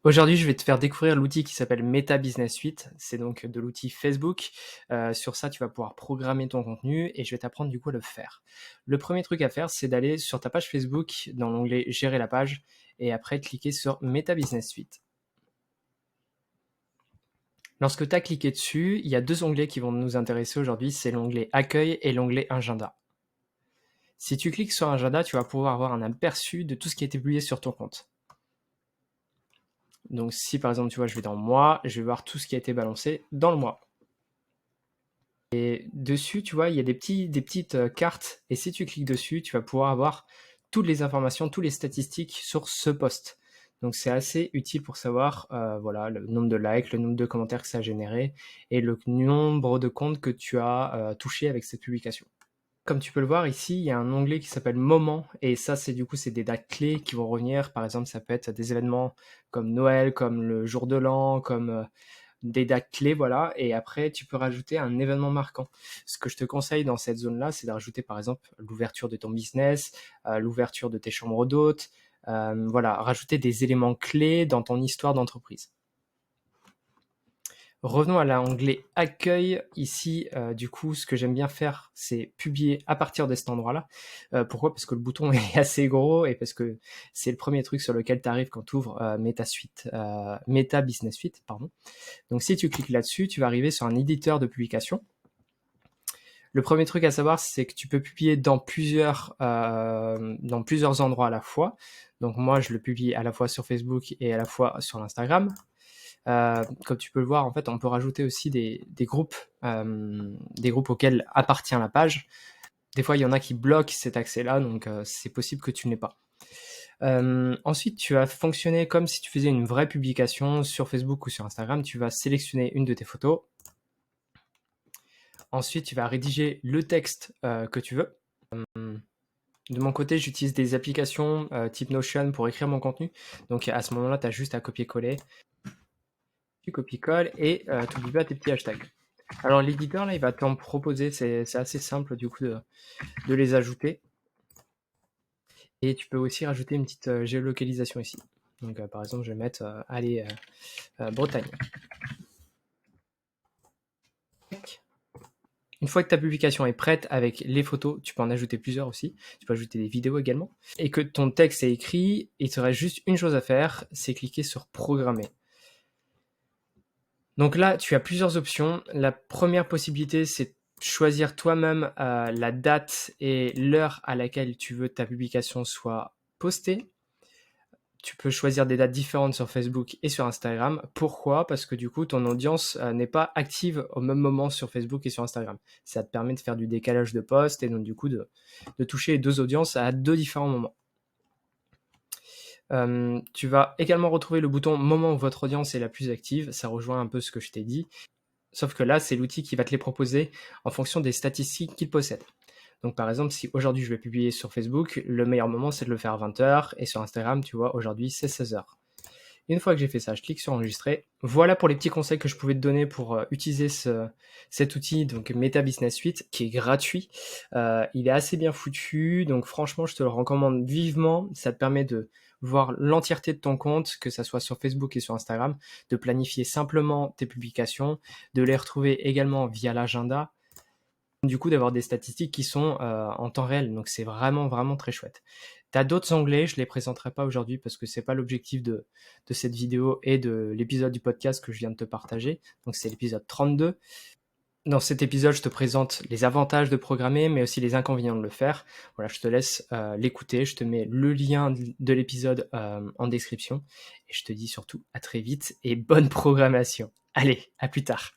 Aujourd'hui, je vais te faire découvrir l'outil qui s'appelle Meta Business Suite. C'est donc de l'outil Facebook. Sur ça, tu vas pouvoir programmer ton contenu et je vais t'apprendre du coup à le faire. Le premier truc à faire, c'est d'aller sur ta page Facebook dans l'onglet Gérer la page et après cliquer sur Meta Business Suite. Lorsque tu as cliqué dessus, il y a deux onglets qui vont nous intéresser aujourd'hui, c'est l'onglet Accueil et l'onglet Agenda. Si tu cliques sur Agenda, tu vas pouvoir avoir un aperçu de tout ce qui a été publié sur ton compte. Donc si par exemple, tu vois, je vais dans Moi, je vais voir tout ce qui a été balancé dans le mois. Et dessus, tu vois, il y a des petites cartes et si tu cliques dessus, tu vas pouvoir avoir toutes les informations, toutes les statistiques sur ce post. Donc c'est assez utile pour savoir voilà, le nombre de likes, le nombre de commentaires que ça a généré et le nombre de comptes que tu as touché avec cette publication. Comme tu peux le voir ici, il y a un onglet qui s'appelle Moments et ça c'est du coup c'est des dates clés qui vont revenir. Par exemple, ça peut être des événements comme Noël, comme le jour de l'an, comme des dates clés, voilà. Et après, tu peux rajouter un événement marquant. Ce que je te conseille dans cette zone-là, c'est de rajouter par exemple l'ouverture de ton business, l'ouverture de tes chambres d'hôtes, voilà, rajouter des éléments clés dans ton histoire d'entreprise. Revenons à l'onglet Accueil. Ici, du coup, ce que j'aime bien faire, c'est publier à partir de cet endroit-là. Pourquoi? Parce que le bouton est assez gros et parce que c'est le premier truc sur lequel tu arrives quand tu ouvres Meta Business Suite, pardon. Donc si tu cliques là-dessus, tu vas arriver sur un éditeur de publication. Le premier truc à savoir, c'est que tu peux publier dans plusieurs endroits à la fois. Donc moi, je le publie à la fois sur Facebook et à la fois sur Instagram. Comme tu peux le voir, en fait, on peut rajouter aussi des groupes auxquels appartient la page. Des fois, il y en a qui bloquent cet accès-là, donc c'est possible que tu ne l'aies pas. Ensuite, tu vas fonctionner comme si tu faisais une vraie publication sur Facebook ou sur Instagram. Tu vas sélectionner une de tes photos. Ensuite, tu vas rédiger le texte que tu veux. De mon côté, j'utilise des applications type Notion pour écrire mon contenu. Donc à ce moment-là, tu as juste à copier-coller. Tu copies-colles et tu n'oublies pas tes petits hashtags. Alors l'éditeur, là, il va t'en proposer, c'est assez simple du coup de les ajouter. Et tu peux aussi rajouter une petite géolocalisation ici. Donc par exemple, je vais mettre, Bretagne. Une fois que ta publication est prête avec les photos, tu peux en ajouter plusieurs aussi, tu peux ajouter des vidéos également, et que ton texte est écrit, il te reste juste une chose à faire, c'est cliquer sur programmer. Donc là, tu as plusieurs options. La première possibilité, c'est choisir toi-même la date et l'heure à laquelle tu veux que ta publication soit postée. Tu peux choisir des dates différentes sur Facebook et sur Instagram. Pourquoi? Parce que du coup, ton audience n'est pas active au même moment sur Facebook et sur Instagram. Ça te permet de faire du décalage de posts et donc du coup de toucher les deux audiences à deux différents moments. Tu vas également retrouver le bouton moment où votre audience est la plus active. Ça rejoint un peu ce que je t'ai dit. Sauf que là, c'est l'outil qui va te les proposer en fonction des statistiques qu'il possède. Donc par exemple, si aujourd'hui je vais publier sur Facebook, le meilleur moment c'est de le faire à 20h et sur Instagram, tu vois, aujourd'hui c'est 16h. Une fois que j'ai fait ça, je clique sur enregistrer. Voilà pour les petits conseils que je pouvais te donner pour utiliser cet outil, donc Meta Business Suite, qui est gratuit. Il est assez bien foutu, donc franchement, je te le recommande vivement. Ça te permet de voir l'entièreté de ton compte, que ça soit sur Facebook et sur Instagram, de planifier simplement tes publications, de les retrouver également via l'agenda, du coup d'avoir des statistiques qui sont en temps réel. Donc c'est vraiment, vraiment très chouette. Tu as d'autres onglets, je ne les présenterai pas aujourd'hui parce que c'est pas l'objectif de cette vidéo et de l'épisode du podcast que je viens de te partager. Donc c'est l'épisode 32. Dans cet épisode, je te présente les avantages de programmer, mais aussi les inconvénients de le faire. Voilà, je te laisse l'écouter. Je te mets le lien de l'épisode en description. Et je te dis surtout à très vite et bonne programmation. Allez, à plus tard.